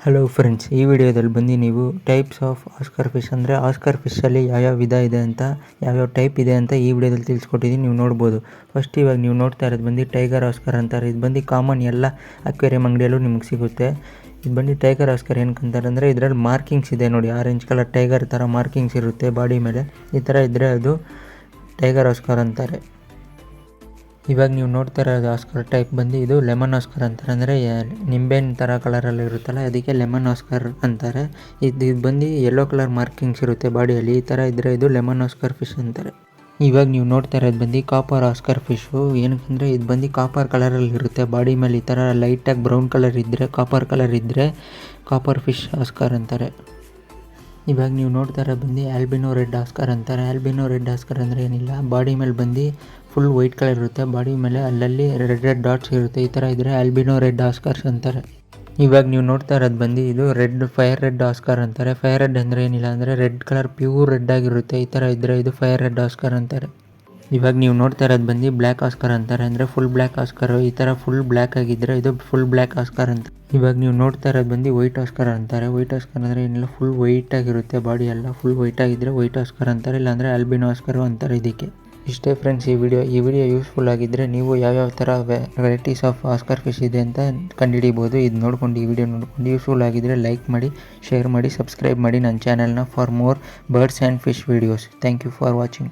Hello friends, ಈ ವಿಡಿಯೋದಲ್ಲಿ ಬಂದು ನೀವು ಟೈಪ್ಸ್ ಆಫ್ ಆಸ್ಕರ್ ಫಿಶ್ ಅಂದರೆ ಆಸ್ಕರ್ ಫಿಶಲ್ಲಿ ಯಾವ್ಯಾವ ವಿಧ ಇದೆ ಅಂತ, ಯಾವ್ಯಾವ ಟೈಪ್ ಇದೆ ಅಂತ ಈ ವಿಡಿಯೋದಲ್ಲಿ ತಿಳಿಸ್ಕೊಟ್ಟಿದ್ದೀನಿ. ನೀವು ನೋಡ್ಬೋದು. ಫಸ್ಟ್ ಇವಾಗ ನೀವು ನೋಡ್ತಾ ಇರೋದು ಬಂದು ಟೈಗರ್ ಆಸ್ಕರ್ ಅಂತಾರೆ. ಇದು ಬಂದು ಕಾಮನ್ ಎಲ್ಲ ಅಕ್ವೇರಿಯಂ ಅಂಗಡಿಯಲ್ಲೂ ನಿಮಗೆ ಸಿಗುತ್ತೆ. ಇದು ಬಂದು ಟೈಗರ್ ಆಸ್ಕರ್ ಏನಕ್ಕಂತಾರೆ ಅಂದರೆ ಇದರಲ್ಲಿ ಮಾರ್ಕಿಂಗ್ಸ್ ಇದೆ ನೋಡಿ, ಆರೆಂಜ್ ಕಲರ್ ಟೈಗರ್ ಥರ ಮಾರ್ಕಿಂಗ್ಸ್ ಇರುತ್ತೆ ಬಾಡಿ ಮೇಲೆ. ಈ ಥರ ಇದ್ದರೆ ಅದು ಟೈಗರ್ ಆಸ್ಕರ್ ಅಂತಾರೆ. ಇವಾಗ ನೀವು ನೋಡ್ತಾ ಇರೋದು ಆಸ್ಕರ್ ಟೈಪ್ ಬಂದು ಇದು ಲೆಮನ್ ಆಸ್ಕರ್ ಅಂತಾರೆ. ಅಂದರೆ ನಿಂಬೆಹಣ್ಣು ಥರ ಕಲರಲ್ಲಿ ಇರುತ್ತಲ್ಲ, ಅದಕ್ಕೆ ಲೆಮನ್ ಆಸ್ಕರ್ ಅಂತಾರೆ. ಇದು ಬಂದು ಯೆಲ್ಲೋ ಕಲರ್ ಮಾರ್ಕಿಂಗ್ಸ್ ಇರುತ್ತೆ ಬಾಡಿಯಲ್ಲಿ. ಈ ಥರ ಇದ್ದರೆ ಇದು ಲೆಮನ್ ಆಸ್ಕರ್ ಫಿಶ್ ಅಂತಾರೆ. ಇವಾಗ ನೀವು ನೋಡ್ತಾ ಇರೋದು ಬಂದು ಕಾಪರ್ ಆಸ್ಕರ್ ಫಿಶು. ಏನಕ್ಕಂದರೆ ಇದು ಬಂದು ಕಾಪರ್ ಕಲರಲ್ಲಿ ಇರುತ್ತೆ ಬಾಡಿ ಮೇಲೆ. ಈ ಥರ ಲೈಟಾಗಿ ಬ್ರೌನ್ ಕಲರ್ ಇದ್ದರೆ, ಕಾಪರ್ ಕಲರ್ ಇದ್ದರೆ ಕಾಪರ್ ಫಿಶ್ ಆಸ್ಕರ್ ಅಂತಾರೆ. ಇವಾಗ ನೀವು ನೋಡ್ತಾ ಇರೋದು ಬಂದು ಆಲ್ಬಿನೋ ರೆಡ್ ಆಸ್ಕರ್ ಅಂತಾರೆ. ಆಲ್ಬಿನೋ ರೆಡ್ ಆಸ್ಕರ್ ಅಂದರೆ ಏನಿಲ್ಲ, ಬಾಡಿ ಮೇಲೆ ಬಂದು ಫುಲ್ ವೈಟ್ ಕಲರ್ ಇರುತ್ತೆ, ಬಾಡಿ ಮೇಲೆ ಅಲ್ಲಲ್ಲಿ ರೆಡ್ ಡಾಟ್ಸ್ ಇರುತ್ತೆ. ಈ ಥರ ಇದ್ದರೆ ಆಲ್ಬಿನೋ ರೆಡ್ ಆಸ್ಕರ್ಸ್ ಅಂತಾರೆ. ಇವಾಗ ನೀವು ನೋಡ್ತಾ ಇರೋದು ಬಂದು ಇದು ಫೈರ್ ರೆಡ್ ಆಸ್ಕರ್ ಅಂತಾರೆ. ಫೈರ್ ರೆಡ್ ಅಂದರೆ ಏನಿಲ್ಲ ಅಂದರೆ ರೆಡ್ ಕಲರ್ ಪ್ಯೂರ್ ರೆಡ್ ಆಗಿರುತ್ತೆ. ಈ ಥರ ಇದ್ದರೆ ಇದು ಫೈರ್ ರೆಡ್ ಆಸ್ಕರ್ ಅಂತಾರೆ. ಇವಾಗ ನೀವು ನೋಡ್ತಾ ಇರೋದು ಬಂದು ಬ್ಲ್ಯಾಕ್ ಆಸ್ಕರ್ ಅಂತಾರೆ. ಅಂದರೆ ಫುಲ್ ಬ್ಲ್ಯಾಕ್ ಆಸ್ಕರ್. ಈ ಥರ ಫುಲ್ ಬ್ಲ್ಯಾಕ್ ಆಗಿದ್ದರೆ ಇದು ಫುಲ್ ಬ್ಲ್ಯಾಕ್ ಆಸ್ಕರ್ ಅಂತ. ಇವಾಗ ನೀವು ನೋಡ್ತಾ ಇರೋದು ಬಂದು ವೈಟ್ ಆಸ್ಕರ್ ಅಂತಾರೆ. ವೈಟ್ ಆಸ್ಕರ್ ಅಂದರೆ ಏನಿಲ್ಲ, ಫುಲ್ ವೈಟ್ ಆಗಿರುತ್ತೆ ಬಾಡಿ ಎಲ್ಲ. ಫುಲ್ ವೈಟ್ ಆಗಿದ್ದರೆ ವೈಟ್ ಆಸ್ಕರ್ ಅಂತಾರೆ, ಇಲ್ಲಾಂದರೆ ಆಲ್ಬಿನೋ ಆಸ್ಕರ್ ಅಂತಾರೆ ಇದಕ್ಕೆ. ಇಷ್ಟೇ ಫ್ರೆಂಡ್ಸ್ ಈ ವಿಡಿಯೋ ಯೂಸ್ಫುಲ್ ಆಗಿದ್ದರೆ ನೀವು ಯಾವ್ಯಾವ ಥರ ವೆರೈಟೀಸ್ ಆಫ್ ಆಸ್ಕರ್ ಫಿಶ್ ಇದೆ ಅಂತ ಕಂಡುಹಿಡಿಬೋದು. ಇದು ನೋಡ್ಕೊಂಡು, ಈ ವಿಡಿಯೋ ನೋಡ್ಕೊಂಡು ಯೂಸ್ಫುಲ್ ಆಗಿದ್ದರೆ ಲೈಕ್ ಮಾಡಿ, ಶೇರ್ ಮಾಡಿ, ಸಬ್ಸ್ಕ್ರೈಬ್ ಮಾಡಿ ನನ್ನ ಚಾನಲ್ನ for more birds and fish videos. Thank you for watching.